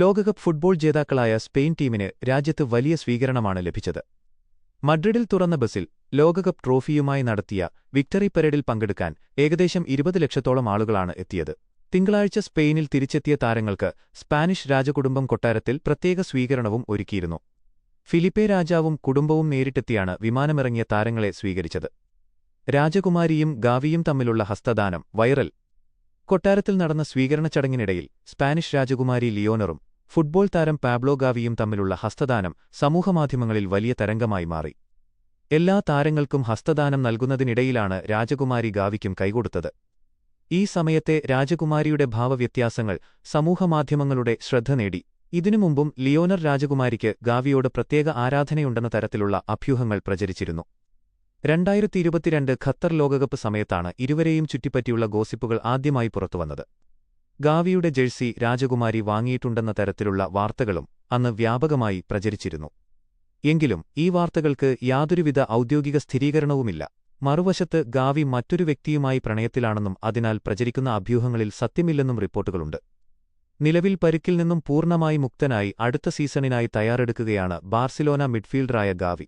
ലോകകപ്പ് ഫുട്ബോൾ ജേതാക്കളായ സ്പെയിൻ ടീമിന് രാജ്യത്ത് വലിയ സ്വീകരണമാണ് ലഭിച്ചത്. മഡ്രിഡിൽ തുറന്ന ബസിൽ ലോകകപ്പ് ട്രോഫിയുമായി നടത്തിയ വിക്ടറി പരേഡിൽ പങ്കെടുക്കാൻ ഏകദേശം 20 ലക്ഷത്തോളം ആളുകളാണ് എത്തിയത്. തിങ്കളാഴ്ച സ്പെയിനിൽ തിരിച്ചെത്തിയ താരങ്ങൾക്ക് സ്പാനിഷ് രാജകുടുംബം കൊട്ടാരത്തിൽ പ്രത്യേക സ്വീകരണവും ഒരുക്കിയിരുന്നു. ഫിലിപ്പെ രാജാവും കുടുംബവും നേരിട്ടെത്തിയാണ് വിമാനമിറങ്ങിയ താരങ്ങളെ സ്വീകരിച്ചത്. രാജകുമാരിയും ഗാവിയും തമ്മിലുള്ള ഹസ്തദാനം വൈറൽ. കൊട്ടാരത്തിൽ നടന്ന സ്വീകരണ ചടങ്ങിനിടയിൽ സ്പാനിഷ് രാജകുമാരി ലിയോണറും ഫുട്ബോൾ താരം പാബ്ലോ ഗാവിയും തമ്മിലുള്ള ഹസ്തദാനം സമൂഹമാധ്യമങ്ങളിൽ വലിയ തരംഗമായി മാറി. എല്ലാ താരങ്ങൾക്കും ഹസ്തദാനം നൽകുന്നതിനിടയിലാണ് രാജകുമാരി ഗാവിക്കും കൈകൊടുത്തത്. ഈ സമയത്തെ രാജകുമാരിയുടെ ഭാവവ്യത്യാസങ്ങൾ സമൂഹമാധ്യമങ്ങളുടെ ശ്രദ്ധ നേടി. ഇതിനു മുമ്പും ലിയോണർ രാജകുമാരിക്ക് ഗാവിയോട് പ്രത്യേക ആരാധനയുണ്ടെന്ന തരത്തിലുള്ള അഭ്യൂഹങ്ങൾ പ്രചരിച്ചിരുന്നു. 2022 ഖത്തർ ലോകകപ്പ് സമയത്താണ് ഇരുവരെയും ചുറ്റിപ്പറ്റിയുള്ള ഗോസിപ്പുകൾ ആദ്യമായി പുറത്തുവന്നത്. ഗാവിയുടെ ജേഴ്സി രാജകുമാരി വാങ്ങിയിട്ടുണ്ടെന്ന തരത്തിലുള്ള വാർത്തകളും അന്ന് വ്യാപകമായി പ്രചരിച്ചിരുന്നു. എങ്കിലും ഈ വാർത്തകൾക്ക് യാതൊരുവിധ ഔദ്യോഗിക സ്ഥിരീകരണവുമില്ല. മറുവശത്ത് ഗാവി മറ്റൊരു വ്യക്തിയുമായി പ്രണയത്തിലാണെന്നും അതിനാൽ പ്രചരിക്കുന്ന അഭ്യൂഹങ്ങളിൽ സത്യമില്ലെന്നും റിപ്പോർട്ടുകളുണ്ട്. നിലവിൽ പരിക്കിൽ നിന്നും പൂർണ്ണമായി മുക്തനായി അടുത്ത സീസണിനായി തയ്യാറെടുക്കുകയാണ് ബാർസിലോന മിഡ്ഫീൽഡറായ ഗാവി.